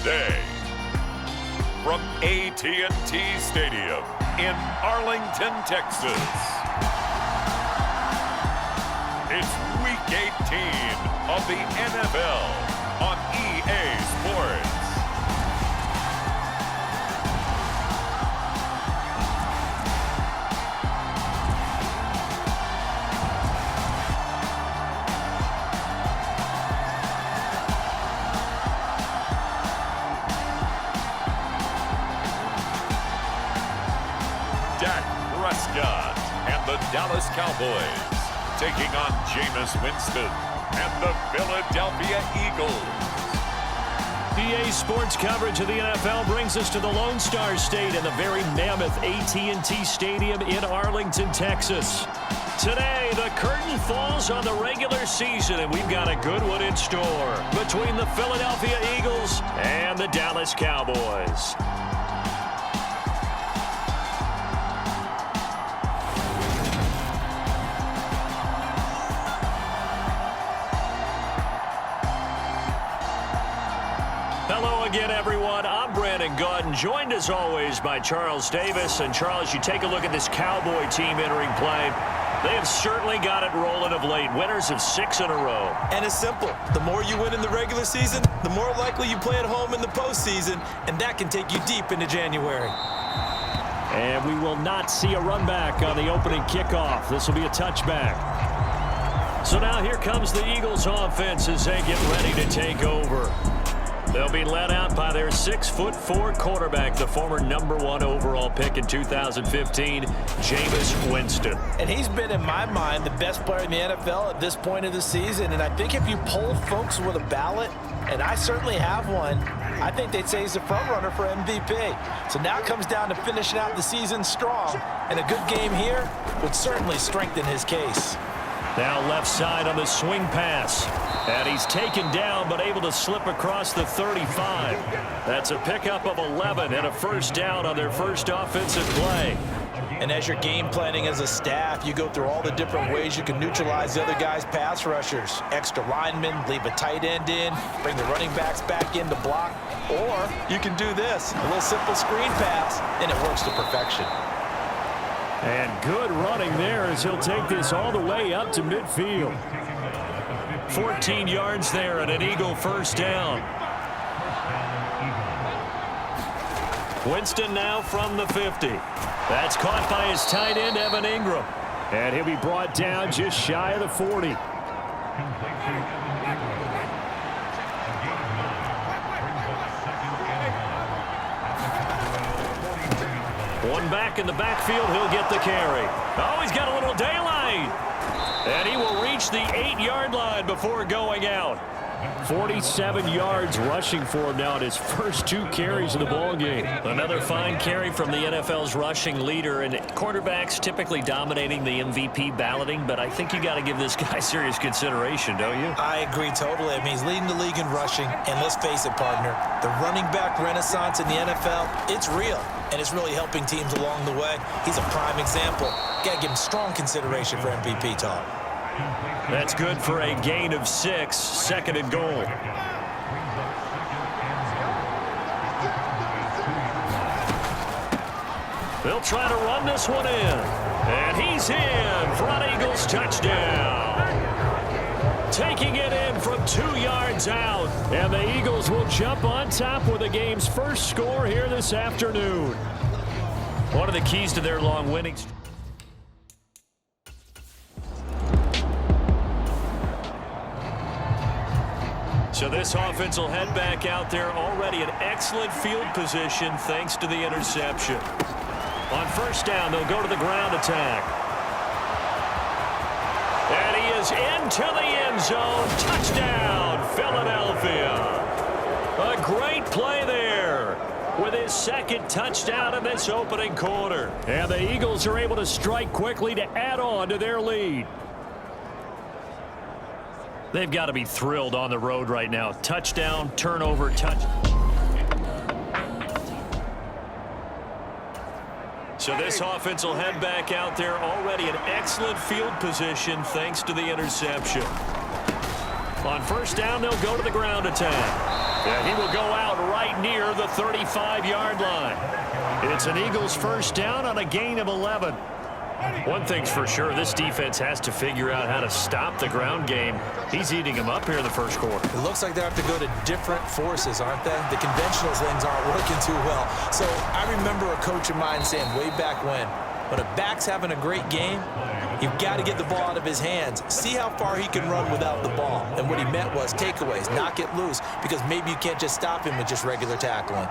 today. From AT&T Stadium in Arlington, Texas, it's Week 18 of the NFL on EA Sports. Prescott and the Dallas Cowboys taking on Jameis Winston and the Philadelphia Eagles. EA Sports coverage of the NFL brings us to the Lone Star State and the very mammoth AT&T Stadium in Arlington, Texas. Today, the curtain falls on the regular season, and we've got a good one in store between the Philadelphia Eagles and the Dallas Cowboys. Hello again, everyone. I'm Brandon Gautin, joined as always by Charles Davis. And Charles, you take a look at this Cowboy team entering play. They have certainly got it rolling of late. Winners of 6 in a row. And it's simple. The more you win in the regular season, the more likely you play at home in the postseason, and that can take you deep into January. And we will not see a run back on the opening kickoff. This will be a touchback. So now here comes the Eagles offense as they get ready to take over. They'll be led out by their 6'4" quarterback, the former #1 overall pick in 2015, Jameis Winston. And he's been, in my mind, the best player in the NFL at this point of the season. And I think if you poll folks with a ballot, and I certainly have one, I think they'd say he's the front runner for MVP. So now it comes down to finishing out the season strong. And a good game here would certainly strengthen his case. Now left side on the swing pass. And he's taken down but able to slip across the 35. That's a pickup of 11 and a first down on their first offensive play. And as you're game planning as a staff, you go through all the different ways you can neutralize the other guy's pass rushers. Extra linemen, leave a tight end in, bring the running backs back in to block. Or you can do this, a little simple screen pass, and it works to perfection. And good running there as he'll take this all the way up to midfield. 14 yards there and an Eagle first down. Winston now from the 50. That's caught by his tight end, Evan Ingram. And he'll be brought down just shy of the 40. One back in the backfield, he'll get the carry. Oh, he's got a little daylight. And he will reach the 8-yard line before going out. 47 yards rushing for him now at his first 2 carries of the ballgame. Another fine carry from the NFL's rushing leader, and quarterbacks typically dominating the MVP balloting, but I think you got to give this guy serious consideration, don't you? I agree totally. I mean, he's leading the league in rushing, and let's face it, partner, the running back renaissance in the NFL, it's real, and it's really helping teams along the way. He's a prime example. Got to give him strong consideration for MVP talk. That's good for a gain of 6, second and goal. They'll try to run this one in. And he's in. Front Eagles touchdown. Taking it in from 2 yards out. And the Eagles will jump on top with the game's first score here this afternoon. One of the keys to their long winning streak. So this offense will head back out there, already in excellent field position thanks to the interception. On first down, they'll go to the ground attack. And he is into the end zone. Touchdown, Philadelphia. A great play there with his second touchdown in this opening quarter. And the Eagles are able to strike quickly to add on to their lead. They've got to be thrilled on the road right now. Touchdown, turnover, touch. So this offense will head back out there, already in excellent field position thanks to the interception. On first down, they'll go to the ground attack. And he will go out right right near the 35-yard line. It's an Eagles first down on a gain of 11. One thing's for sure, this defense has to figure out how to stop the ground game. He's eating them up here in the first quarter. It looks like they have to go to different forces, aren't they? The conventional things aren't working too well. So I remember a coach of mine saying way back when a back's having a great game, you've got to get the ball out of his hands. See how far he can run without the ball. And what he meant was takeaways, knock it loose, because maybe you can't just stop him with just regular tackling.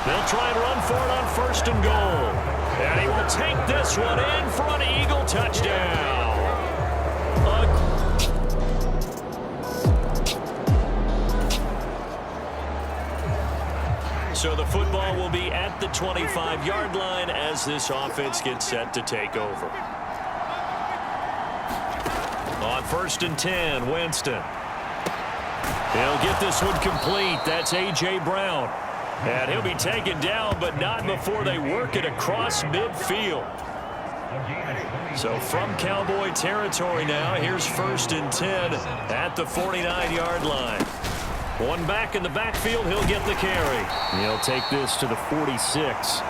They'll try and run for it on first and goal. And he will take this one in for an Eagle touchdown. So the football will be at the 25-yard line as this offense gets set to take over. On first and 10, Winston. He'll get this one complete. That's A.J. Brown. And he'll be taken down, but not before they work it across midfield. So from Cowboy territory now, here's first and 10 at the 49-yard line. One back in the backfield, he'll get the carry. He'll take this to the 46.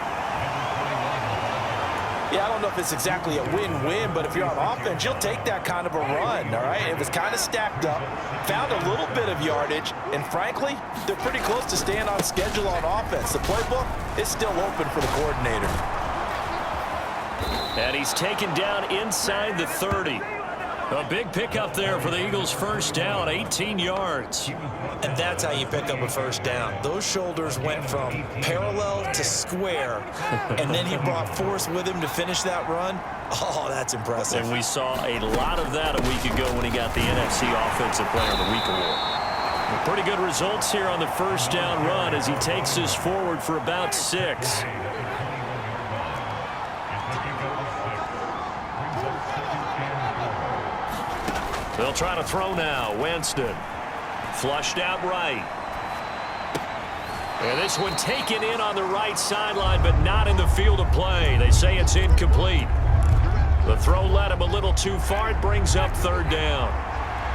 Yeah, I don't know if it's exactly a win-win, but if you're on offense, you'll take that kind of a run, all right? It was kind of stacked up, found a little bit of yardage, and frankly, they're pretty close to staying on schedule on offense. The playbook is still open for the coordinator. And he's taken down inside the 30. A big pickup there for the Eagles' first down, 18 yards. And that's how you pick up a first down. Those shoulders went from parallel to square, and then he brought force with him to finish that run. Oh, that's impressive. And we saw a lot of that a week ago when he got the NFC Offensive Player of the Week award. Pretty good results here on the first down run as he takes this forward for about 6. They'll try to throw now. Winston. Flushed out right. And this one taken in on the right sideline, but not in the field of play. They say it's incomplete. The throw led him a little too far. It brings up third down.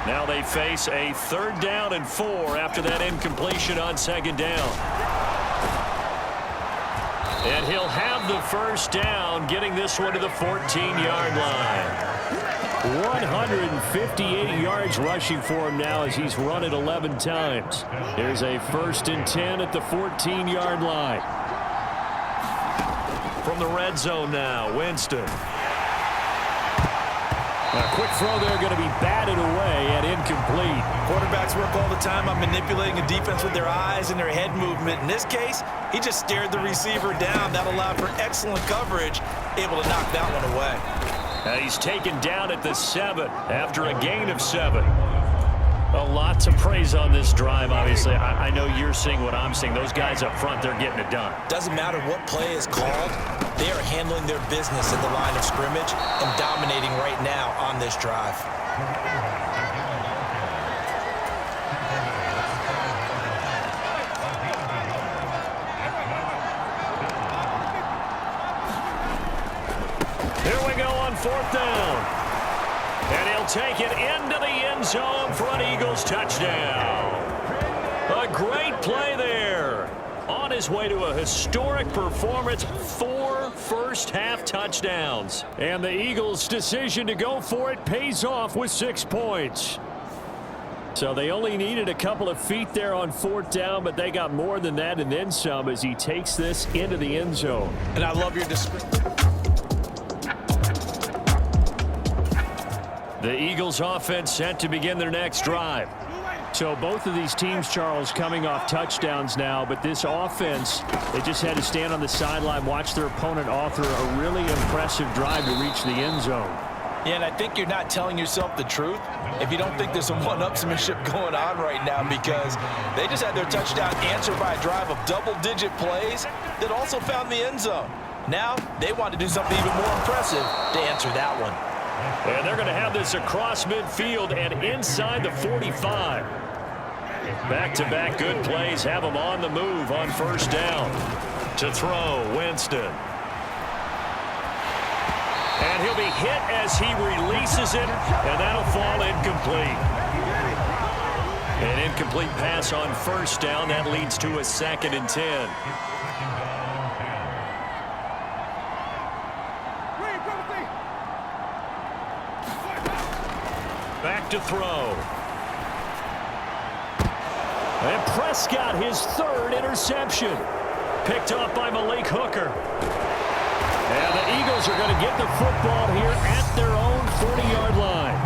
Now they face a 3rd down and 4 after that incompletion on 2nd down. And he'll have the first down, getting this one to the 14-yard line. 158 yards rushing for him now as he's run it 11 times. Here's a 1st and 10 at the 14-yard line. From the red zone now, Winston. A quick throw there going to be batted away and incomplete. Quarterbacks work all the time on manipulating a defense with their eyes and their head movement. In this case, he just stared the receiver down. That allowed for excellent coverage, able to knock that one away. And he's taken down at the 7 after a gain of 7. A lot to praise on this drive, obviously. I know you're seeing what I'm seeing. Those guys up front, they're getting it done. Doesn't matter what play is called. They are handling their business at the line of scrimmage and dominating right now on this drive. Here we go on 4th down. And he'll take it into the end zone for an Eagles touchdown. A great play there. On his way to a historic performance, 4 first-half touchdowns. And the Eagles' decision to go for it pays off with 6 points. So they only needed a couple of feet there on 4th down, but they got more than that and then some as he takes this into the end zone. And I love your description. The Eagles offense set to begin their next drive. So both of these teams, Charles, coming off touchdowns now, but this offense, they just had to stand on the sideline, watch their opponent author a really impressive drive to reach the end zone. Yeah, and I think you're not telling yourself the truth if you don't think there's some one-upsmanship going on right now, because they just had their touchdown answered by a drive of double-digit plays that also found the end zone. Now they want to do something even more impressive to answer that one. And they're going to have this across midfield and inside the 45. Back-to-back good plays have them on the move on 1st down. To throw, Winston. And he'll be hit as he releases it, and that'll fall incomplete. An incomplete pass on first down. That leads to a 2nd and 10. Back to throw. And Prescott, his 3rd interception. Picked off by Malik Hooker. And the Eagles are going to get the football here at their own 40-yard line.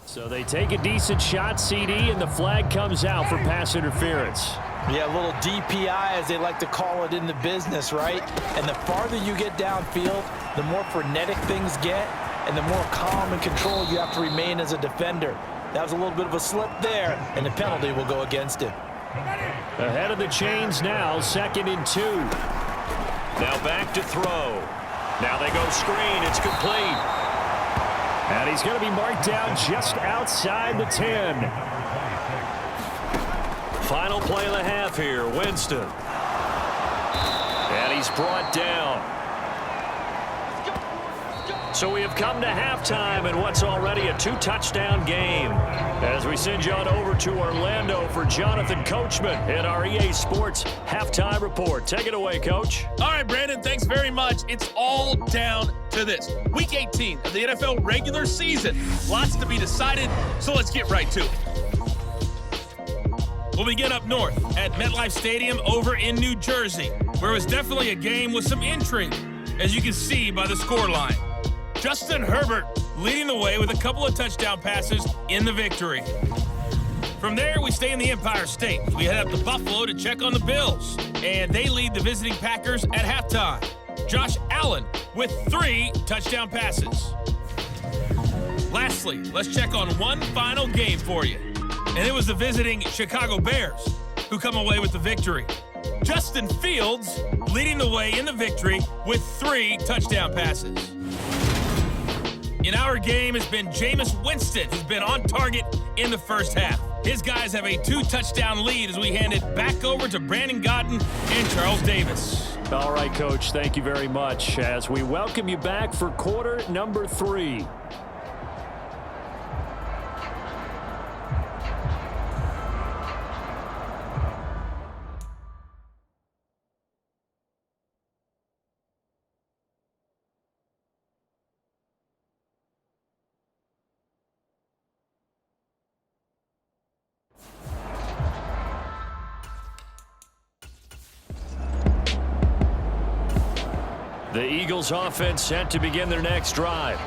So they take a decent shot, CD, and the flag comes out for pass interference. Yeah, a little DPI, as they like to call it in the business, right? And the farther you get downfield, the more frenetic things get, and the more calm and control you have to remain as a defender. That was a little bit of a slip there, and the penalty will go against him. Ahead of the chains now, 2nd and 2. Now back to throw. Now they go screen. It's complete. And he's going to be marked down just outside the 10. Final play of the half here, Winston. And he's brought down. So we have come to halftime in what's already a 2-touchdown game. As we send you on over to Orlando for Jonathan Coachman in our EA Sports Halftime Report. Take it away, Coach. All right, Brandon, thanks very much. It's all down to this. Week 18 of the NFL regular season. Lots to be decided, so let's get right to it. We'll begin up north at MetLife Stadium over in New Jersey, where it was definitely a game with some intrigue, as you can see by the scoreline. Justin Herbert leading the way with a couple of touchdown passes in the victory. From there, we stay in the Empire State. We head up to Buffalo to check on the Bills, and they lead the visiting Packers at halftime. Josh Allen with 3 touchdown passes. Lastly, let's check on one final game for you, and it was the visiting Chicago Bears who come away with the victory. Justin Fields leading the way in the victory with 3 touchdown passes. In our game has been Jameis Winston, who's been on target in the first half. His guys have a 2-touchdown lead as we hand it back over to Brandon Gaudin and Charles Davis. All right, Coach, thank you very much as we welcome you back for quarter number 3. The Eagles offense set to begin their next drive.